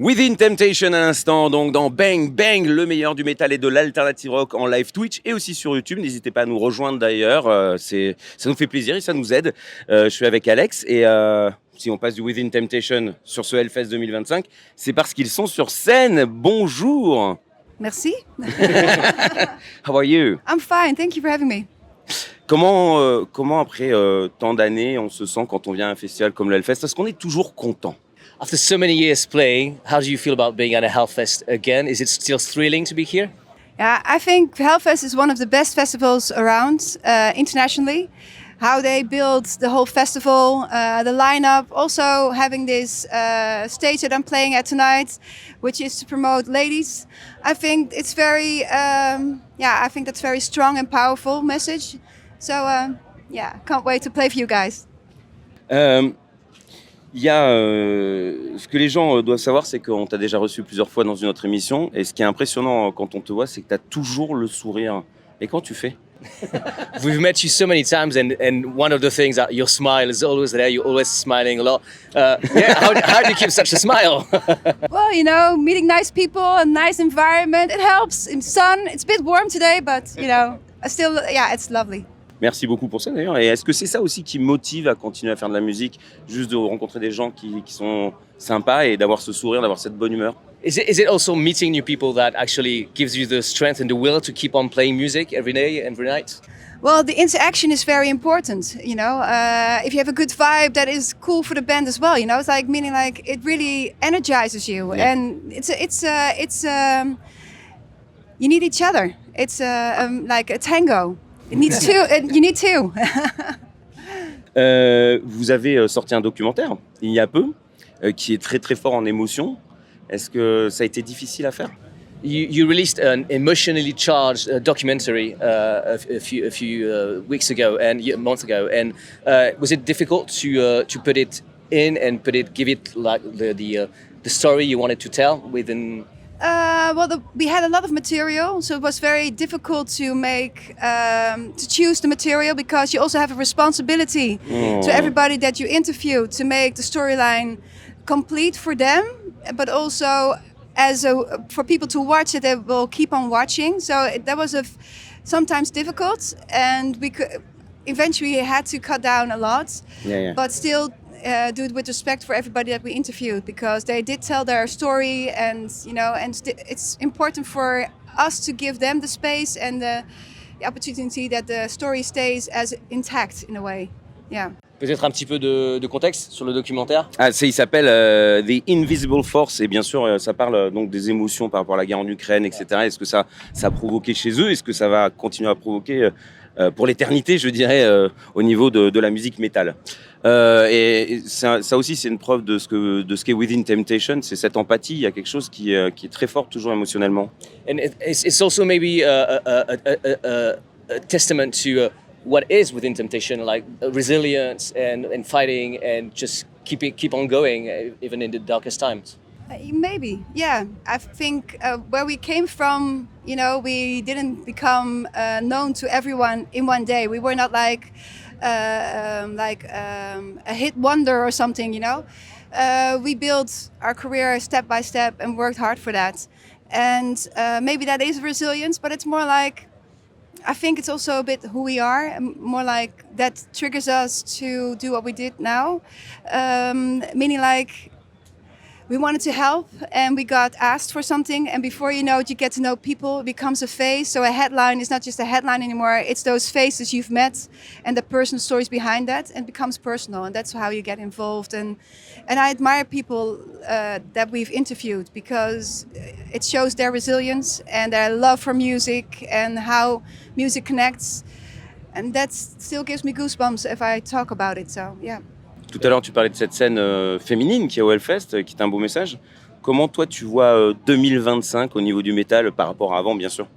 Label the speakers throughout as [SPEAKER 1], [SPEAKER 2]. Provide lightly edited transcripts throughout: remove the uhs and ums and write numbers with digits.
[SPEAKER 1] Within Temptation à l'instant, donc dans Bang Bang, le meilleur du métal et de l'alternative rock en live Twitch et aussi sur YouTube. N'hésitez pas à nous rejoindre d'ailleurs, ça nous fait plaisir et ça nous aide. Je suis avec Alex et si on passe du Within Temptation sur ce Hellfest 2025, c'est parce qu'ils sont sur scène. Bonjour.
[SPEAKER 2] Merci.
[SPEAKER 1] How are you?
[SPEAKER 2] I'm fine, thank you for having me.
[SPEAKER 1] Comment après tant d'années on se sent quand on vient à un festival comme le Hellfest? Est-ce qu'on est toujours content?
[SPEAKER 3] After so many years playing, how do you feel about being at a Hellfest again? Is it still thrilling to be here?
[SPEAKER 2] Yeah, I think Hellfest is one of the best festivals around internationally. How they build the whole festival, the lineup, also having this stage that I'm playing at tonight, which is to promote ladies. I think it's very, I think that's very strong and powerful message. So, can't wait to play for you guys.
[SPEAKER 1] Il y a ce que les gens doivent savoir, c'est qu'on t'a déjà reçu plusieurs fois dans une autre émission. Et ce qui est impressionnant quand on te voit, c'est que tu as toujours le sourire. Et quand tu fais?
[SPEAKER 3] We've met you so many times, and one of the things that your smile is always there. You're always smiling a lot. How do you keep such a smile?
[SPEAKER 2] Well, you know, meeting nice people, a nice environment, it helps. In sun, it's a bit warm today, but you know, still, it's lovely.
[SPEAKER 1] Merci beaucoup pour ça d'ailleurs. Et est-ce que c'est ça aussi qui motive à continuer à faire de la musique, juste de rencontrer des gens qui sont sympas et d'avoir ce sourire, d'avoir cette bonne humeur?
[SPEAKER 3] Is it also meeting new people that actually gives you the strength and the will to keep on playing music every day, every night?
[SPEAKER 2] Well, the interaction is very important, you know. If you have a good vibe, that is cool for the band as well, you know. It's like meaning like it really energizes you, and it's you need each other. It's like a tango. It needs two. You need two.
[SPEAKER 1] Vous avez sorti un documentaire il y a peu qui est très très fort en émotion. Est-ce que ça a été difficile à faire?
[SPEAKER 3] You released an emotionally charged documentary a few weeks ago and a month ago, and was it difficult to put it in and give it like the story you wanted to tell within?
[SPEAKER 2] We had a lot of material, so it was very difficult to make to choose the material because you also have a responsibility to everybody that you interview to make the storyline complete for them, but also for people to watch it, they will keep on watching. So that was sometimes difficult, and we eventually had to cut down a lot, but still. Do it with respect for everybody that we interviewed because they did tell their story, and you know, and it's important for us to give them the space and the opportunity that the story stays as intact in a way. Yeah.
[SPEAKER 3] Peut-être un petit peu de contexte sur le documentaire.
[SPEAKER 1] Il s'appelle The Invisible Force et bien sûr ça parle donc des émotions par rapport à la guerre en Ukraine, etc. Est-ce que ça a provoqué chez eux? Est-ce que ça va continuer à provoquer pour l'éternité, je dirais, au niveau de la musique métal? Et ça aussi, c'est une preuve de ce qu'est Within Temptation, c'est cette empathie. Il y a quelque chose qui est très fort toujours émotionnellement.
[SPEAKER 3] And it's also maybe a testament to what is Within Temptation, like resilience and fighting and just keep on going even in the darkest times.
[SPEAKER 2] Maybe, yeah. I think where we came from, you know, we didn't become known to everyone in one day. We were not like a hit wonder or something, you know. We built our career step by step and worked hard for that. And maybe that is resilience, but it's more like, I think it's also a bit who we are, more like that triggers us to do what we did now. Meaning like, we wanted to help and we got asked for something, and before you know it, you get to know people. It becomes a face. So a headline is not just a headline anymore. It's those faces you've met and the personal stories behind that, and it becomes personal, and that's how you get involved. And I admire people that we've interviewed because it shows their resilience and their love for music and how music connects, and that still gives me goosebumps if I talk about it. So yeah.
[SPEAKER 1] Tout à l'heure, tu parlais de cette scène féminine qui est au Hellfest, qui est un beau message. Comment toi, tu vois 2025 au niveau du métal par rapport à avant, bien sûr?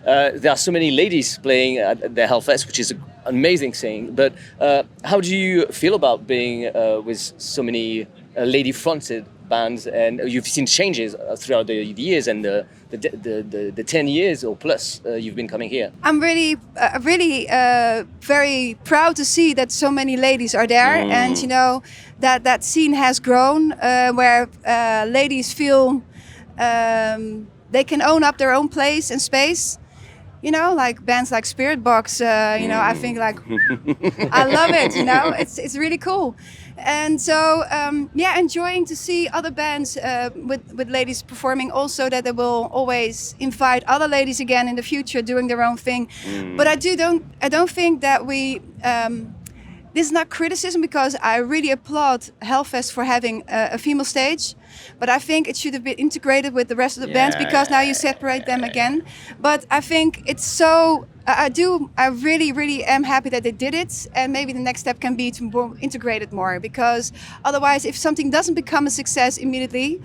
[SPEAKER 3] There are so many ladies playing at the Hellfest, which is an amazing thing. But how do you feel about being with so many lady-fronted bands, and you've seen changes throughout the years and the 10 years or plus you've been coming here.
[SPEAKER 2] I'm really very proud to see that so many ladies are there, and you know that scene has grown, where ladies feel they can own up their own place and space. You know, like bands like Spirit Box. You know, I think like I love it. You know, it's really cool. And so, yeah, enjoying to see other bands with ladies performing. Also, that they will always invite other ladies again in the future doing their own thing. But I don't think that we. This is not criticism, because I really applaud Hellfest for having a female stage. But I think it should have been integrated with the rest of the bands, because now you separate them again. But I think it's so. I really am happy that they did it, and maybe the next step can be to integrate it more, because otherwise, if something doesn't become a success immediately,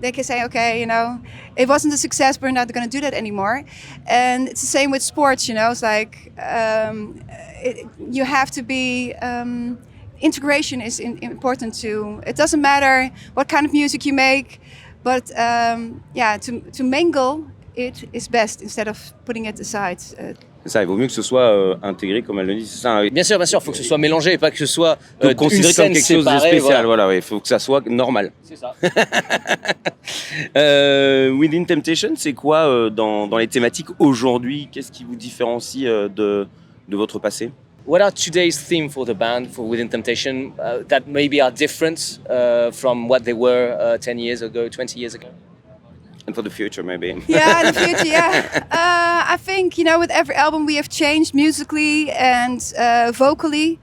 [SPEAKER 2] they can say, okay, you know, it wasn't a success, we're not going to do that anymore. And it's the same with sports, you know, it's like you have to be, integration is important too. It doesn't matter what kind of music you make, but yeah, to mingle it is best instead of putting it aside.
[SPEAKER 1] C'est ça, il vaut mieux que ce soit intégré, comme elle le dit, c'est ça.
[SPEAKER 3] Bien sûr, il faut que ce soit mélangé et pas que ce soit
[SPEAKER 1] considéré comme quelque chose de spécial. Voilà, il faut que ça soit normal.
[SPEAKER 3] C'est ça.
[SPEAKER 1] Within Temptation, c'est quoi dans les thématiques aujourd'hui? Qu'est-ce qui vous différencie de votre passé?
[SPEAKER 3] What are today's theme for the band, for Within Temptation, that maybe are different from what they were 10 years ago, 20 years ago?
[SPEAKER 1] And for the future, maybe.
[SPEAKER 2] Yeah, in the future, yeah. I think, you know, with every album we have changed musically and vocally,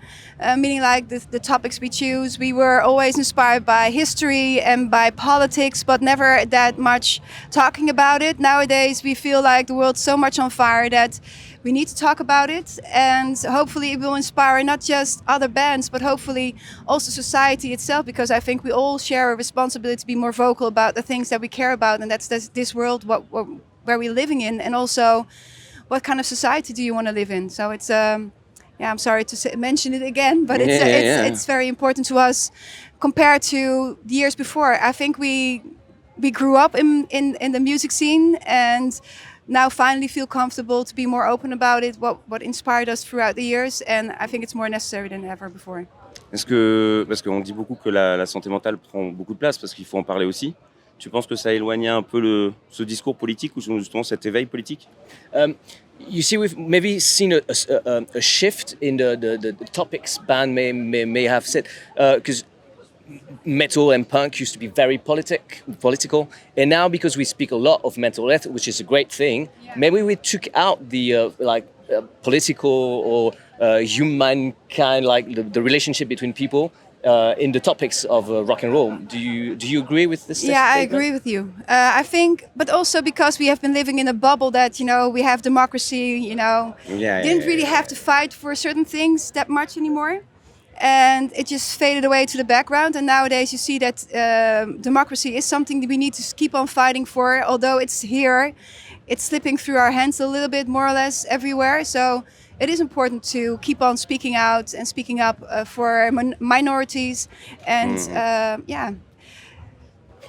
[SPEAKER 2] meaning like the topics we choose. We were always inspired by history and by politics, but never that much talking about it. Nowadays, we feel like the world's so much on fire that we need to talk about it, and hopefully it will inspire not just other bands, but hopefully also society itself, because I think we all share a responsibility to be more vocal about the things that we care about, and that's this world where we're living in, and also what kind of society do you want to live in. So it's yeah, I'm sorry to mention it again, but it's very important to us compared to the years before. I think we grew up in the music scene, and now finally feel comfortable to be more open about it, what inspired us throughout the years, and I think it's more necessary than ever before.
[SPEAKER 1] Parce qu'on dit beaucoup que la santé mentale prend beaucoup de place, parce qu'il faut en parler aussi. Tu penses que ça a éloigné un peu ce discours politique, ou justement cet éveil politique?
[SPEAKER 3] You see, we've maybe seen a shift in the topics band may have said, because metal and punk used to be very political, and now because we speak a lot of mental health, which is a great thing, maybe we took out the political or humankind, like the relationship between people in the topics of rock and roll. Do you agree with this?
[SPEAKER 2] Yeah, I agree with you. I think, but also because we have been living in a bubble that, you know, we have democracy, you know, didn't really have to fight for certain things that much anymore. And it just faded away to the background. And nowadays you see that democracy is something that we need to keep on fighting for. Although it's here, it's slipping through our hands a little bit, more or less everywhere. So it is important to keep on speaking out and speaking up for minorities. And yeah,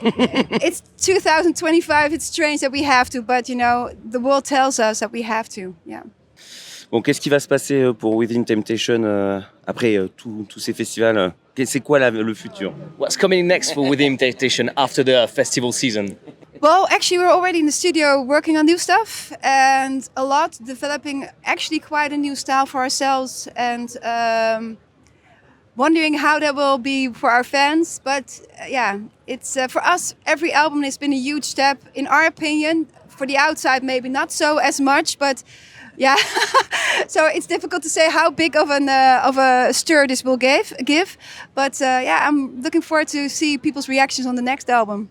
[SPEAKER 2] it's 2025. It's strange that we have to, but you know, the world tells us that we have to. Yeah.
[SPEAKER 1] Bon, qu'est-ce qui va se passer pour Within Temptation après tous ces festivals? C'est quoi le futur?
[SPEAKER 3] What's coming next for Within Temptation after the festival season?
[SPEAKER 2] Well, actually, we're already in the studio working on new stuff, and a lot, developing actually quite a new style for ourselves, and wondering how that will be for our fans. But yeah, it's for us, every album has been a huge step, in our opinion. For the outside, maybe not so as much, but yeah, so it's difficult to say how big of a stir this will give. But yeah, I'm looking forward to see people's reactions on the next album.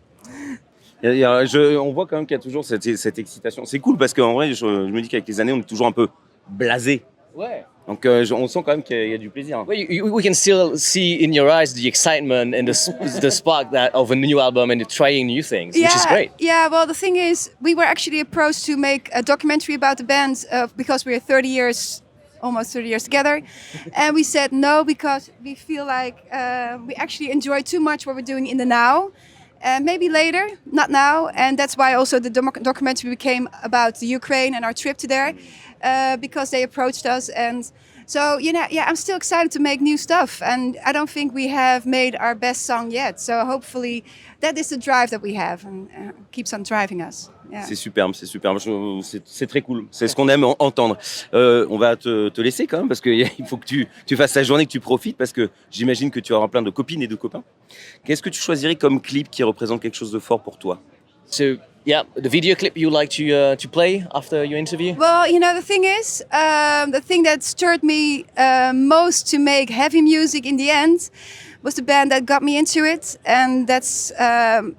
[SPEAKER 1] On voit quand même qu'il y a toujours cette excitation. C'est cool parce qu'en vrai, je me dis qu'avec les années, on est toujours un peu blasé.
[SPEAKER 3] Ouais.
[SPEAKER 1] Donc on sent quand même qu'il y a du plaisir.
[SPEAKER 3] Well, we can still see in your eyes the excitement and the spark of a new album and trying new things, which is great.
[SPEAKER 2] Yeah, well, the thing is, we were actually approached to make a documentary about the band because we're almost 30 years together. And we said no, because we feel like we actually enjoy too much what we're doing in the now. And maybe later, not now. And that's why also the documentary became about the Ukraine and our trip to there, because they approached us. And so, I'm still excited to make new stuff. And I don't think we have made our best song yet. So hopefully that is the drive that we have and keeps on driving us. Yeah.
[SPEAKER 1] C'est superbe. C'est très cool. C'est ce qu'on aime entendre. On va te laisser quand même parce qu'il faut que tu fasses ta journée, que tu profites parce que j'imagine que tu auras plein de copines et de copains. Qu'est-ce que tu choisirais comme clip qui représente quelque chose de fort pour toi?
[SPEAKER 3] So, yeah, the video clip you like to play after your interview?
[SPEAKER 2] Well, the thing is, the thing that stirred me most to make heavy music in the end was the band that got me into it, and that's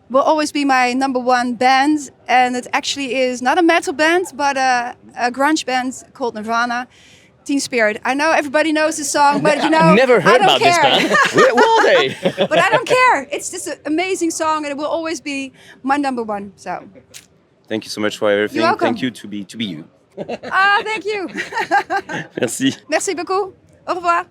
[SPEAKER 2] will always be my number one band. And it actually is not a metal band, but a grunge band called Nirvana. Teen Spirit. I know everybody knows the song, but
[SPEAKER 3] I've never heard about this band. Where are they?
[SPEAKER 2] But I don't care. It's just an amazing song, and it will always be my number one. So,
[SPEAKER 1] thank you so much for everything.
[SPEAKER 2] You're welcome.
[SPEAKER 1] Thank you to be you.
[SPEAKER 2] Thank you.
[SPEAKER 1] Merci.
[SPEAKER 2] Merci beaucoup. Au revoir.